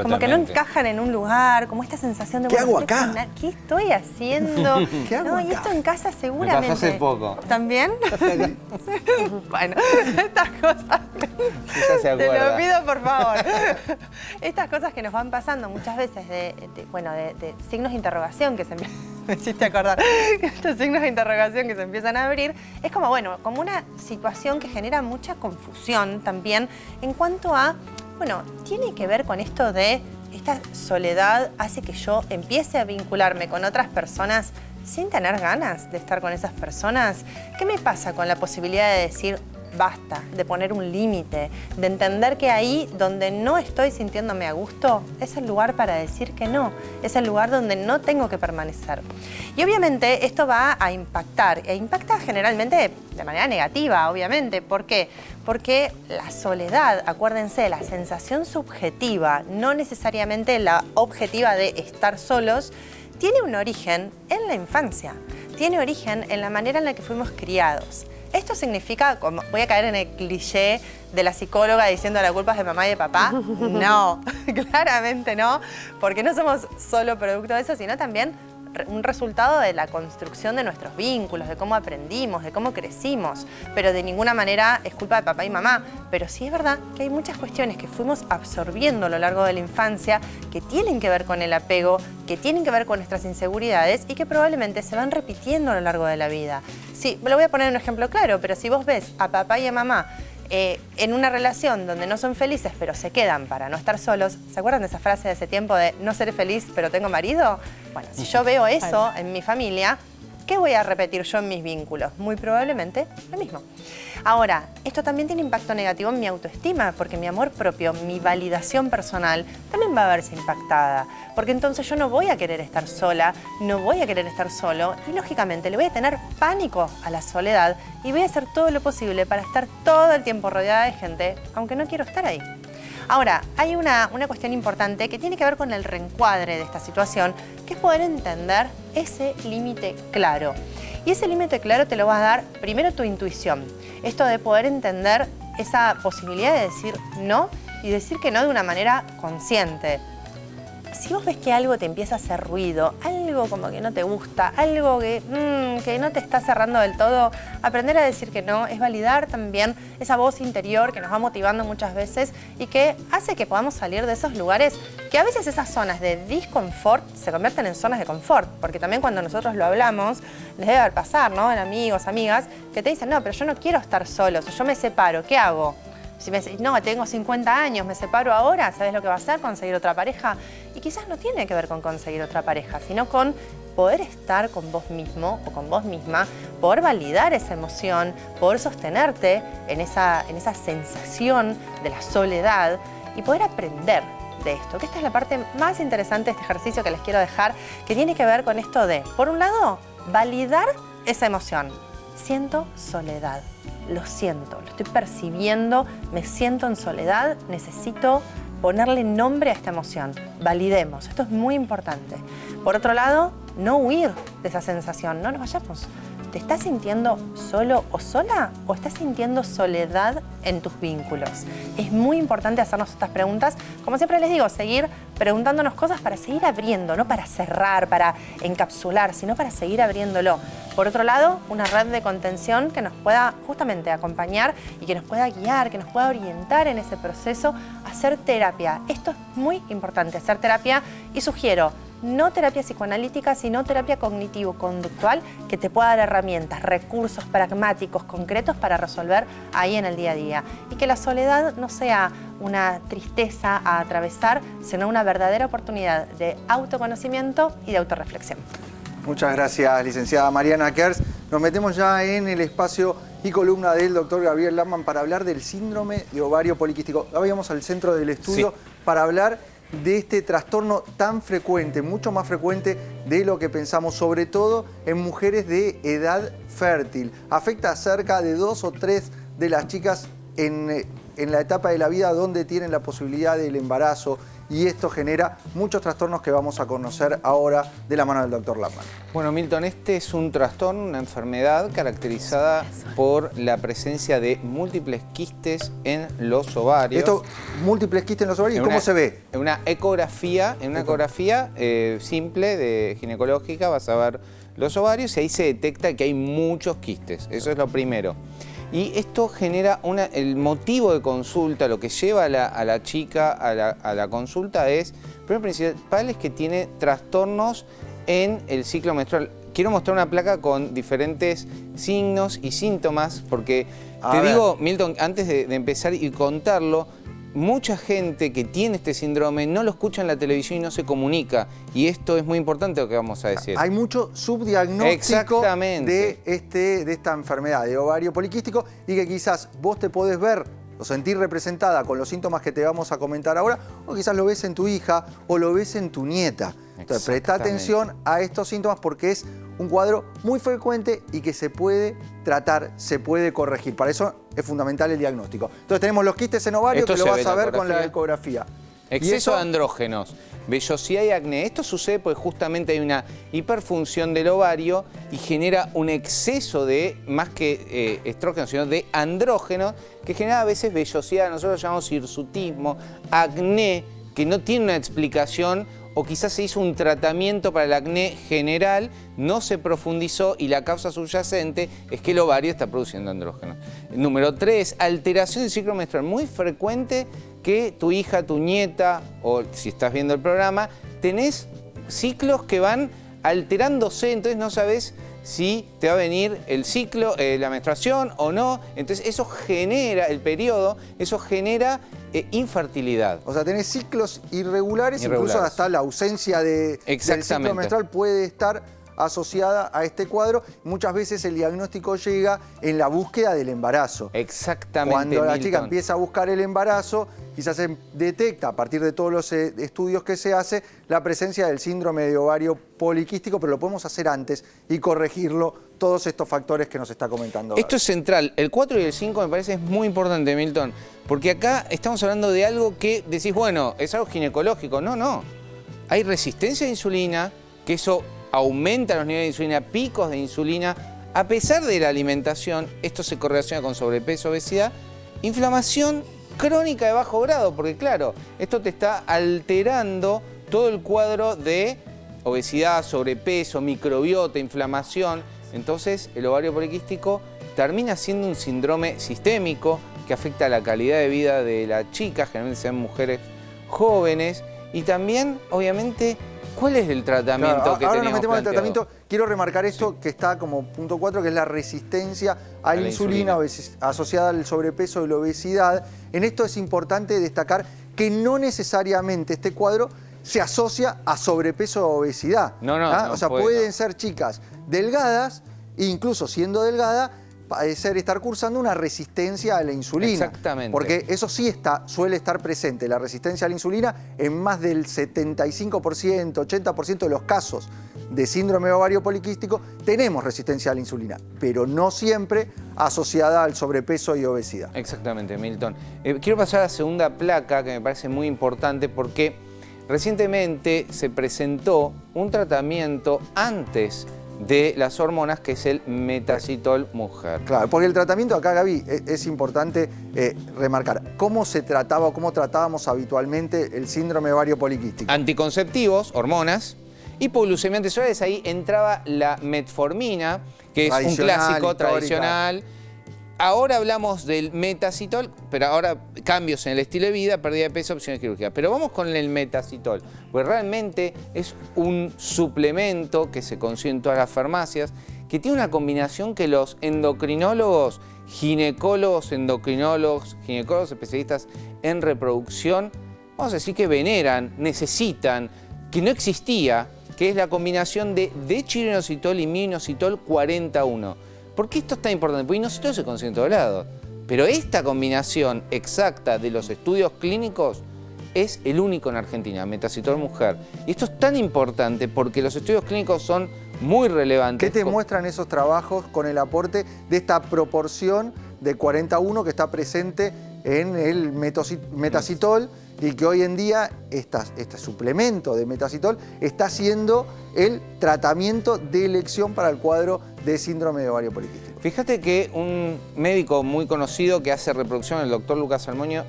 Como que no encajan en un lugar, como esta sensación de... ¿Qué hago acá? ¿Qué estoy haciendo? ¿Qué hago Y acá? esto en casa seguramente... Me pasó hace poco. ¿También? Bueno, estas cosas... Ella se Te acuerda. lo pido, por favor. Estas cosas que nos van pasando muchas veces de signos de interrogación que se empiezan... Me hiciste acordar. Estos signos de interrogación que se empiezan a abrir, es como, bueno, como una situación que genera mucha confusión también en cuanto a... Bueno, tiene que ver con esto de esta soledad hace que yo empiece a vincularme con otras personas sin tener ganas de estar con esas personas. ¿Qué me pasa con la posibilidad de decir basta, de poner un límite, de entender que ahí donde no estoy sintiéndome a gusto es el lugar para decir que no, es el lugar donde no tengo que permanecer? Y obviamente esto va a impactar, e impacta generalmente de manera negativa, obviamente. ¿Por qué? Porque la soledad, acuérdense, la sensación subjetiva, no necesariamente la objetiva de estar solos, tiene un origen en la infancia, tiene origen en la manera en la que fuimos criados. Esto significa, como voy a caer en el cliché de la psicóloga diciendo la culpa es de mamá y de papá. No, claramente no, porque no somos solo producto de eso, sino también un resultado de la construcción de nuestros vínculos, de cómo aprendimos, de cómo crecimos, pero de ninguna manera es culpa de papá y mamá. Pero sí es verdad que hay muchas cuestiones que fuimos absorbiendo a lo largo de la infancia que tienen que ver con el apego, que tienen que ver con nuestras inseguridades y que probablemente se van repitiendo a lo largo de la vida. Sí, me lo voy a poner en un ejemplo claro, pero si vos ves a papá y a mamá en una relación donde no son felices pero se quedan para no estar solos, ¿se acuerdan de esa frase de ese tiempo de no seré feliz pero tengo marido? Bueno, si yo veo eso en mi familia, ¿qué voy a repetir yo en mis vínculos? Muy probablemente lo mismo. Ahora, esto también tiene impacto negativo en mi autoestima, porque mi amor propio, mi validación personal, también va a verse impactada. Porque entonces yo no voy a querer estar sola, no voy a querer estar solo y lógicamente le voy a tener pánico a la soledad y voy a hacer todo lo posible para estar todo el tiempo rodeada de gente, aunque no quiero estar ahí. Ahora, hay una cuestión importante que tiene que ver con el reencuadre de esta situación, que es poder entender ese límite claro. Y ese límite claro te lo va a dar primero tu intuición. Esto de poder entender esa posibilidad de decir no y decir que no de una manera consciente. Si vos ves que algo te empieza a hacer ruido, algo como que no te gusta, algo que no te está cerrando del todo, aprender a decir que no es validar también esa voz interior que nos va motivando muchas veces y que hace que podamos salir de esos lugares que a veces esas zonas de disconfort se convierten en zonas de confort, porque también cuando nosotros lo hablamos, les debe pasar, ¿no? En amigos, amigas, que te dicen, no, pero yo no quiero estar solo, si yo me separo, ¿qué hago? Si me decís, no, tengo 50 años, me separo ahora, ¿sabes lo que va a hacer? Conseguir otra pareja. Y quizás no tiene que ver con conseguir otra pareja, sino con poder estar con vos mismo o con vos misma, poder validar esa emoción, poder sostenerte en esa sensación de la soledad y poder aprender de esto, que esta es la parte más interesante de este ejercicio que les quiero dejar, que tiene que ver con esto de, por un lado, validar esa emoción. Siento soledad. Lo siento, lo estoy percibiendo, me siento en soledad, necesito ponerle nombre a esta emoción. Validemos, esto es muy importante. Por otro lado, no huir de esa sensación, no nos vayamos. ¿Te estás sintiendo solo o sola o estás sintiendo soledad en tus vínculos? Es muy importante hacernos estas preguntas. Como siempre les digo, seguir preguntándonos cosas para seguir abriendo, no para cerrar, para encapsular, sino para seguir abriéndolo. Por otro lado, una red de contención que nos pueda justamente acompañar y que nos pueda guiar, que nos pueda orientar en ese proceso, hacer terapia. Esto es muy importante, hacer terapia, y sugiero no terapia psicoanalítica, sino terapia cognitivo-conductual que te pueda dar herramientas, recursos pragmáticos, concretos para resolver ahí en el día a día. Y que la soledad no sea una tristeza a atravesar, sino una verdadera oportunidad de autoconocimiento y de autorreflexión. Muchas gracias, licenciada Mariana Kers. Nos metemos ya en el espacio y columna del doctor Gabriel Laman para hablar del síndrome de ovario poliquístico. Ahora vamos al centro del estudio para hablar de este trastorno tan frecuente, mucho más frecuente de lo que pensamos, sobre todo en mujeres de edad fértil. Afecta a cerca de 2 o 3 de las chicas en la etapa de la vida donde tienen la posibilidad del embarazo, y esto genera muchos trastornos que vamos a conocer ahora de la mano del doctor Lapman. Bueno, Milton, este es un trastorno, una enfermedad caracterizada por la presencia de múltiples quistes en los ovarios. Esto, múltiples quistes en los ovarios, ¿cómo se ve? En una ecografía, simple, ginecológica, vas a ver los ovarios y ahí se detecta que hay muchos quistes. Eso es lo primero. Y esto genera el motivo de consulta, lo que lleva a la chica a la consulta es, primero principal, es que tiene trastornos en el ciclo menstrual. Quiero mostrar una placa con diferentes signos y síntomas, porque digo, Milton, antes de empezar y contarlo, mucha gente que tiene este síndrome no lo escucha en la televisión y no se comunica. Y esto es muy importante lo que vamos a decir. Hay mucho subdiagnóstico de esta enfermedad de ovario poliquístico, y que quizás vos te podés ver o sentir representada con los síntomas que te vamos a comentar ahora, o quizás lo ves en tu hija o lo ves en tu nieta. Entonces, presta atención a estos síntomas porque es un cuadro muy frecuente y que se puede tratar, se puede corregir. Para eso es fundamental el diagnóstico. Entonces tenemos los quistes en ovario, que lo vas a ver con la ecografía. Exceso de andrógenos, vellosidad y acné. Esto sucede porque justamente hay una hiperfunción del ovario y genera un exceso de, más que estrógenos, sino de andrógenos, que genera a veces vellosidad, nosotros lo llamamos hirsutismo, acné, que no tiene una explicación, o quizás se hizo un tratamiento para el acné general, no se profundizó y la causa subyacente es que el ovario está produciendo andrógenos. Número 3, alteración del ciclo menstrual. Muy frecuente que tu hija, tu nieta, o si estás viendo el programa, tenés ciclos que van alterándose, entonces no sabes si te va a venir el ciclo, la menstruación o no. Entonces eso genera, el periodo, eso genera infertilidad. O sea, tenés ciclos irregulares, incluso hasta la ausencia del ciclo menstrual puede estar asociada a este cuadro. Muchas veces el diagnóstico llega en la búsqueda del embarazo. Exactamente, Cuando la chica empieza a buscar el embarazo, quizás se detecta, a partir de todos los estudios que se hace, la presencia del síndrome de ovario poliquístico, pero lo podemos hacer antes y corregirlo, todos estos factores que nos está comentando. Esto es central. El 4 y el 5 me parece es muy importante, Milton, porque acá estamos hablando de algo que decís, bueno, es algo ginecológico. No, no. Hay resistencia a insulina, que eso aumenta los niveles de insulina, picos de insulina. A pesar de la alimentación, esto se correlaciona con sobrepeso, obesidad, inflamación crónica de bajo grado, porque claro, esto te está alterando todo el cuadro de obesidad, sobrepeso, microbiota, inflamación. Entonces, el ovario poliquístico termina siendo un síndrome sistémico que afecta la calidad de vida de la chica, generalmente sean mujeres jóvenes, y también, obviamente, ¿cuál es el tratamiento que ahora tenemos nos metemos en el planteado? tratamiento. Quiero remarcar esto que está como punto 4, que es la resistencia a la insulina asociada al sobrepeso y la obesidad. En esto es importante destacar que no necesariamente este cuadro se asocia a sobrepeso o obesidad. No, o sea, pueden ser chicas delgadas, e incluso siendo delgada, estar cursando una resistencia a la insulina. Exactamente. Porque eso sí suele estar presente, la resistencia a la insulina, en más del 75%, 80% de los casos de síndrome ovario poliquístico tenemos resistencia a la insulina, pero no siempre asociada al sobrepeso y obesidad. Exactamente, Milton. Quiero pasar a la segunda placa, que me parece muy importante, porque recientemente se presentó un tratamiento antes de las hormonas, que es el Metacitol mujer. Claro, porque el tratamiento acá, Gaby, es importante remarcar. ¿Cómo se trataba o cómo tratábamos habitualmente el síndrome ovario poliquístico? Anticonceptivos, hormonas, hipoglucemiantes orales. Ahí entraba la metformina, que es un clásico tradicional. Ahora hablamos del Metacitol, pero ahora cambios en el estilo de vida, pérdida de peso, opciones quirúrgicas. Pero vamos con el Metacitol, porque realmente es un suplemento que se consigue en todas las farmacias, que tiene una combinación que los endocrinólogos, ginecólogos, ginecólogos especialistas en reproducción, vamos a decir que veneran, necesitan, que no existía, que es la combinación de chiroinositol y minoxidil 41. ¿Por qué esto es tan importante? Porque inositol se consigue en todos lados. Pero esta combinación exacta de los estudios clínicos es el único en Argentina, Metacitol mujer. Y esto es tan importante porque los estudios clínicos son muy relevantes. ¿Qué te muestran esos trabajos con el aporte de esta proporción de 40-1 que está presente en el Metacitol y que hoy en día este suplemento de Metacitol está siendo el tratamiento de elección para el cuadro de síndrome de ovario poliquístico? Fíjate que un médico muy conocido que hace reproducción, el doctor Lucas Salmoño,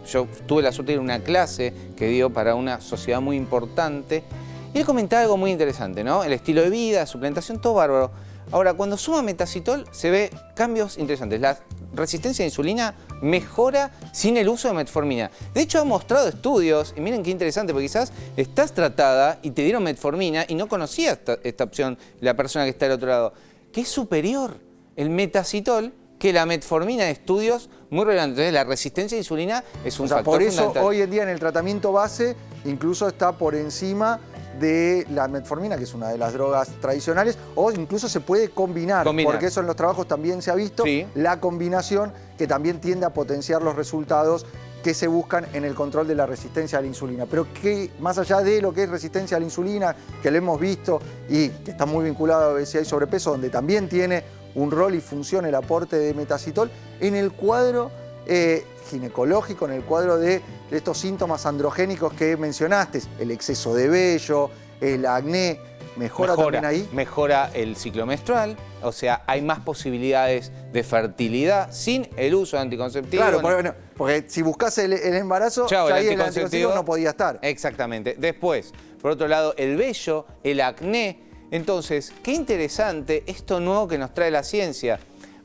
yo tuve la suerte de ir a una clase que dio para una sociedad muy importante, y él comentaba algo muy interesante, ¿no? El estilo de vida, suplementación, todo bárbaro. Ahora, cuando suma Metacitol se ve cambios interesantes. La resistencia a insulina mejora sin el uso de metformina. De hecho, ha mostrado estudios, y miren qué interesante, porque quizás estás tratada y te dieron metformina y no conocías esta opción, la persona que está del otro lado, que es superior el Metacitol que la metformina, de estudios muy relevantes. Entonces, la resistencia a insulina es un factor fundamental. Por eso hoy en día en el tratamiento base incluso está por encima de la metformina, que es una de las drogas tradicionales, o incluso se puede combinar. Porque eso en los trabajos también se ha visto, sí, la combinación que también tiende a potenciar los resultados que se buscan en el control de la resistencia a la insulina. Pero que más allá de lo que es resistencia a la insulina, que lo hemos visto y que está muy vinculado a obesidad y sobrepeso, donde también tiene un rol y función el aporte de Metacitol, en el cuadro ginecológico, en el cuadro de estos síntomas androgénicos que mencionaste, el exceso de vello, el acné, ¿mejora también ahí? Mejora el ciclo menstrual, o sea, hay más posibilidades de fertilidad sin el uso de anticonceptivos. Claro, porque si buscas el embarazo, ya ahí el anticonceptivo no podía estar. Exactamente. Después, por otro lado, el vello, el acné. Entonces, qué interesante esto nuevo que nos trae la ciencia.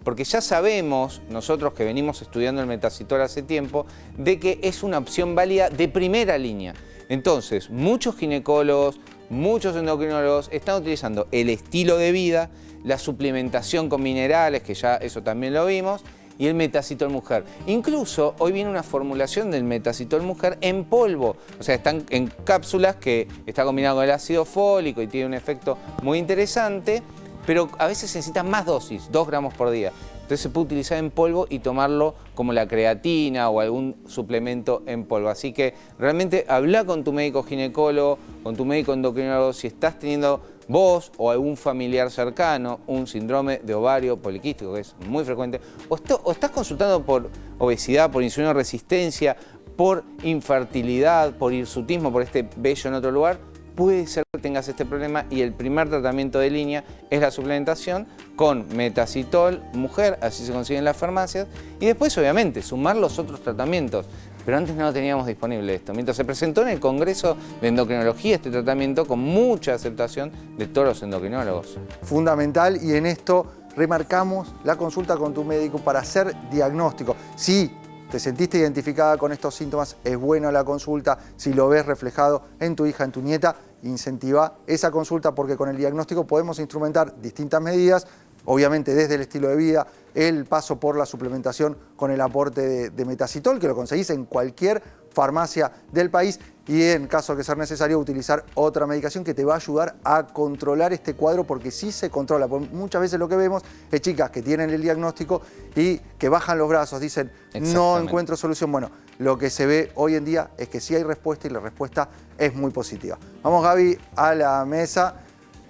Porque ya sabemos, nosotros que venimos estudiando el Metacitol hace tiempo, de que es una opción válida de primera línea. Entonces, muchos ginecólogos, muchos endocrinólogos están utilizando el estilo de vida, la suplementación con minerales, que ya eso también lo vimos, y el Metacitol mujer. Incluso hoy viene una formulación del Metacitol mujer en polvo. O sea, están en cápsulas que está combinado con el ácido fólico y tiene un efecto muy interesante, pero a veces se necesitan más dosis, 2 gramos por día. Entonces se puede utilizar en polvo y tomarlo como la creatina o algún suplemento en polvo. Así que realmente habla con tu médico ginecólogo, con tu médico endocrinólogo, si estás teniendo vos o algún familiar cercano un síndrome de ovario poliquístico, que es muy frecuente, o estás consultando por obesidad, por insulinoresistencia, por infertilidad, por hirsutismo, por este vello en otro lugar, puede ser que tengas este problema y el primer tratamiento de línea es la suplementación con Metacitol mujer, así se consigue en las farmacias, y después obviamente sumar los otros tratamientos. Pero antes no lo teníamos disponible esto. Mientras se presentó en el Congreso de Endocrinología este tratamiento con mucha aceptación de todos los endocrinólogos. Fundamental, y en esto remarcamos la consulta con tu médico para hacer diagnóstico. Si te sentiste identificada con estos síntomas, es buena la consulta. Si lo ves reflejado en tu hija, en tu nieta, incentiva esa consulta porque con el diagnóstico podemos instrumentar distintas medidas, obviamente desde el estilo de vida, el paso por la suplementación con el aporte de Metacitol, que lo conseguís en cualquier farmacia del país, y en caso de que sea necesario utilizar otra medicación que te va a ayudar a controlar este cuadro, porque sí se controla. Porque muchas veces lo que vemos es chicas que tienen el diagnóstico y que bajan los brazos, dicen no encuentro solución. Bueno, lo que se ve hoy en día es que sí hay respuesta y la respuesta es muy positiva. Vamos, Gaby, a la mesa.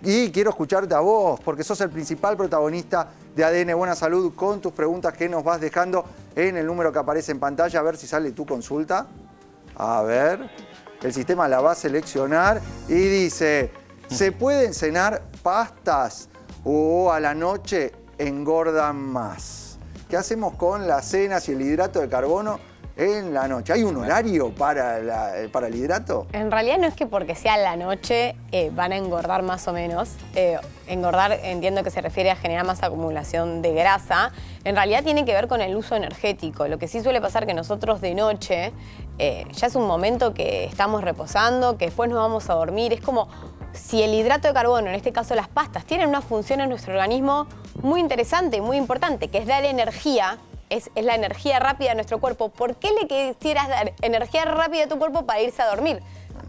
Y quiero escucharte a vos, porque sos el principal protagonista de ADN Buena Salud, con tus preguntas que nos vas dejando en el número que aparece en pantalla. A ver si sale tu consulta. A ver, el sistema la va a seleccionar y dice, ¿se pueden cenar pastas o a la noche engordan más? ¿Qué hacemos con las cenas y el hidrato de carbono en la noche? ¿Hay un horario para el hidrato? En realidad no es que porque sea la noche van a engordar más o menos. Engordar entiendo que se refiere a generar más acumulación de grasa. En realidad tiene que ver con el uso energético. Lo que sí suele pasar que nosotros de noche ya es un momento que estamos reposando, que después nos vamos a dormir. Es como si el hidrato de carbono, en este caso las pastas, tienen una función en nuestro organismo muy interesante, muy importante, que es dar energía. Es la energía rápida de nuestro cuerpo. ¿Por qué le quisieras dar energía rápida a tu cuerpo para irse a dormir?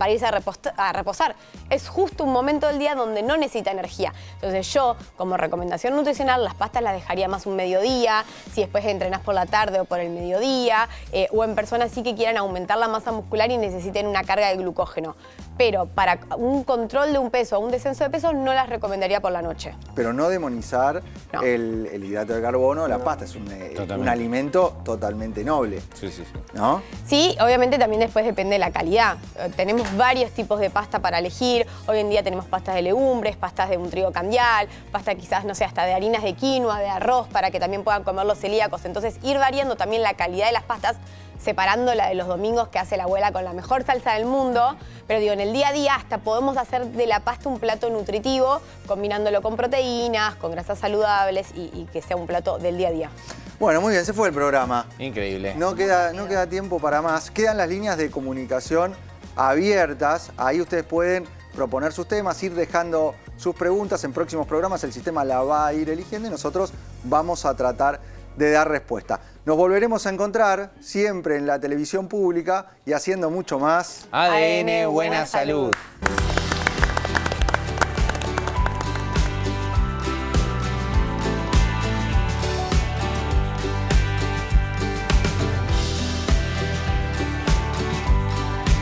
para irse a reposar. Es justo un momento del día donde no necesita energía. Entonces yo, como recomendación nutricional, las pastas las dejaría más un mediodía, si después entrenás por la tarde o por el mediodía, o en personas sí que quieran aumentar la masa muscular y necesiten una carga de glucógeno. Pero para un control de un peso o un descenso de peso no las recomendaría por la noche. Pero no demonizar No. el hidrato de carbono, la pasta es un alimento totalmente noble, Sí, sí, sí. ¿no? Sí, obviamente también después depende de la calidad. Tenemos varios tipos de pasta para elegir. Hoy en día tenemos pastas de legumbres, pastas de un trigo candial, pasta quizás, no sé, hasta de harinas de quinoa, de arroz, para que también puedan comer los celíacos. Entonces ir variando también la calidad de las pastas, separando la de los domingos que hace la abuela con la mejor salsa del mundo. Pero digo, en el día a día hasta podemos hacer de la pasta un plato nutritivo, combinándolo con proteínas, con grasas saludables y que sea un plato del día a día. Bueno, muy bien, se fue el programa. Increíble. No queda tiempo para más. Quedan las líneas de comunicación abiertas. Ahí ustedes pueden proponer sus temas, ir dejando sus preguntas. En próximos programas el sistema la va a ir eligiendo y nosotros vamos a tratar de dar respuesta. Nos volveremos a encontrar siempre en la televisión pública y haciendo mucho más. ADN Buena Salud.